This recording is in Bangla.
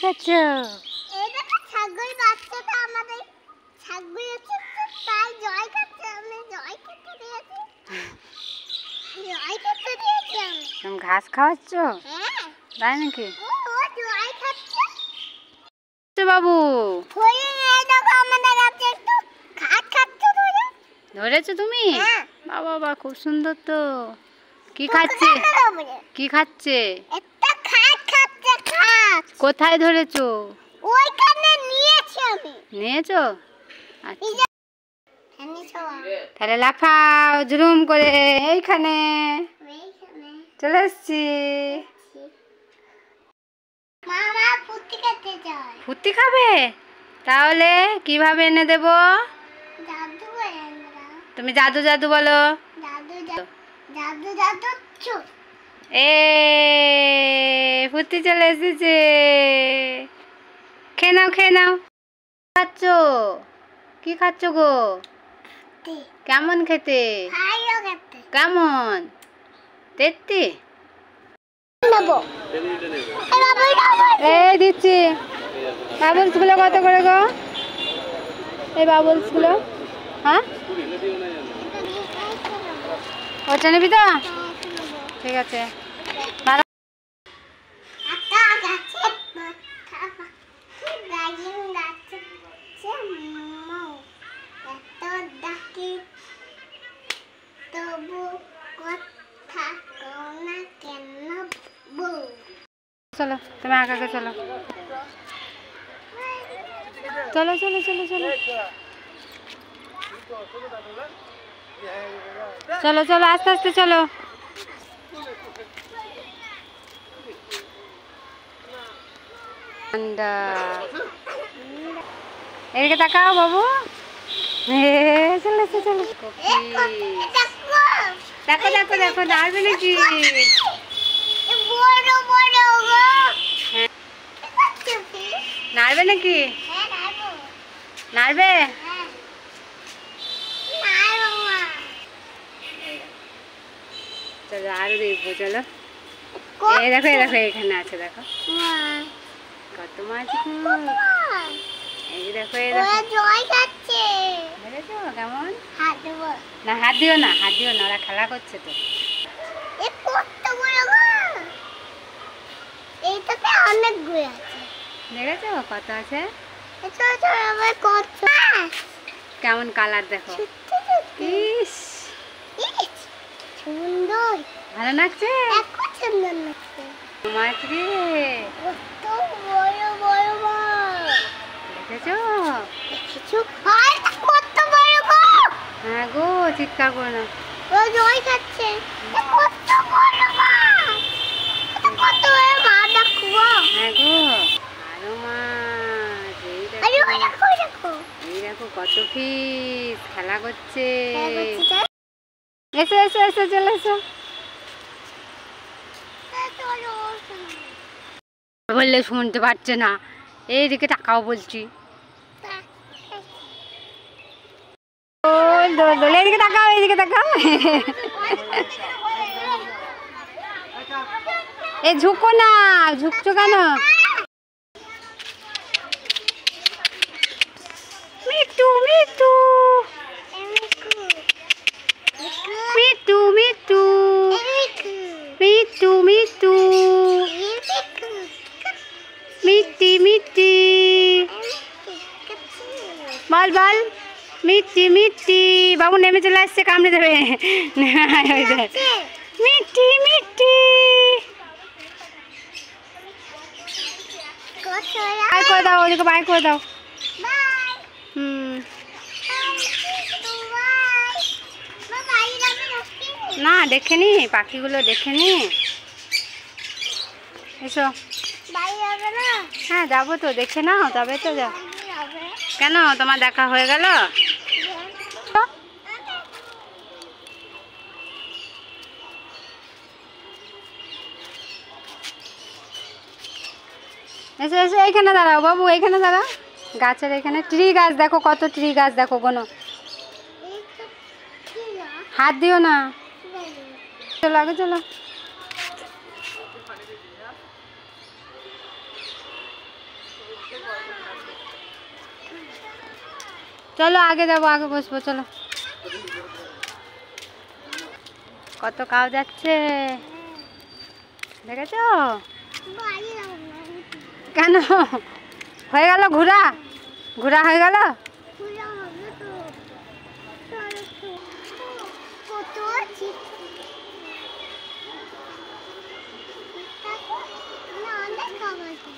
খাচ্ছ? এই দেখো ছাগল বাচ্চাটা আমাদের ছাগল আছে তাই জয় খাচ্ছে আমি জয় খেতে দিয়েছি। জয় খেতে দিয়েছি আমি। তুমি ঘাস খাওয়াচ্ছ? হ্যাঁ। তাই নাকি? ও জয় খাচ্ছে। বাবু হরিণ এই দেখো আমাদের কাছে একটু ঘাস খাচ্ছে ধরে। ধরেছো তুমি? হ্যাঁ। বাবা বাবা খুব সুন্দর তো। কি খাচ্ছে? কি খাচ্ছে? একটা ঘাস খাচ্ছে ঘাস। কোথায় ধরেছো? ওইখানে নিয়েছি আমি। নিয়েছো? আচ্ছা তাহলে লাফাও জুরুম করে। এইখানে চলে এসছি। মামা ফুটি খেতে যায়। ফুটি খাবে? তাহলে কিভাবে এনে দেব? জাদু এনে দাও। তুমি জাদু জাদু বলো। জাদু জাদু জাদু চুপ। এ ফুটি চলে এসেছে। খেয়ে নাও খেয়ে নাও। খাচ্ছ? কি খাচ্ছ গো? কেমন খেতে? ভালো খেতে। কেমন? তেত্তি? নেবো। এই দিচ্ছি। বাবলস গুলো কত করে গো? এই বাবলস গুলো হ্যাঁ ওটা নিবি তো? ঠিক আছে। চলো তুমি আগে চলো চলো চলো চলো চলো চলো চলো আস্তে আস্তে চলো। এদিকে তাকাও বাবু। চলো চলো দেখো দেখো দেখো নাড়বে নাকি? নাড়বে নাকি? নাড়বে? চলো আরো দেখবো চলো। এই দেখো এখানে আছে দেখো কত মাছ। এই দেখো জয় খাচ্ছে। দেখেছো কেমন? হাত দেবো না হাত দিও না ওরা খেলা করছে তো। এইটাতে অনেকগুলো আছে। দেখেছো কত আছে? কেমন কালার দেখো। ইস সুন্দর ভালো লাগছে। সুন্দর লাগছে মাছ রে। কত বড় বড় মাছ। দেখেছো? কত বড় গো। হ্যাঁ গো চিৎকার করো না। ও জয় খাচ্ছে। কত বড় মাছ। কত বড় মাছ দেখো। হ্যাঁ গো আরো মাছ। এই দেখো কত ফিস খেলা করছে। এসো এসো এসো চলে এসো। বললে শুনতে পাচ্ছে না। এইদিকে তাকাও বলছি। এইদিকে তাকাও এইদিকে তাকাও। এ ঝুঁকো না ঝুঁকছো কেন? মিটু মিটু মিটু মিটু মিটু মিটু মিটি মিটি বল বল মিটি মিটি। বাবু নেমে চলে আসছে কামড়ে দেবে। মিটি মিটি বাই করে দাও ওদিকে বাই করে দাও। না দেখে নি পাখিগুলো দেখে নি। এসো। হ্যাঁ যাবো তো দেখে নাও তবে তো যাও। কেন তোমার দেখা হয়ে গেল? এসো এসো এইখানে দাঁড়াও বাবু এইখানে দাঁড়াও। গাছের এখানে ট্রি গাছ দেখো কত ট্রি গাছ দেখো কোনো। হাত দিও না। চলো আগে চলো। চলো আগে যাবো, আগে বসবো, চলো। কত কাউ যাচ্ছে দেখেছো? বাড়ি যাবো না। কেন হয়ে গেল ঘোরা? ঘোরা হয়ে গেল? ঘোরা হবে তো। চলো তো। কত আছে? না, অনেক কাম আছে।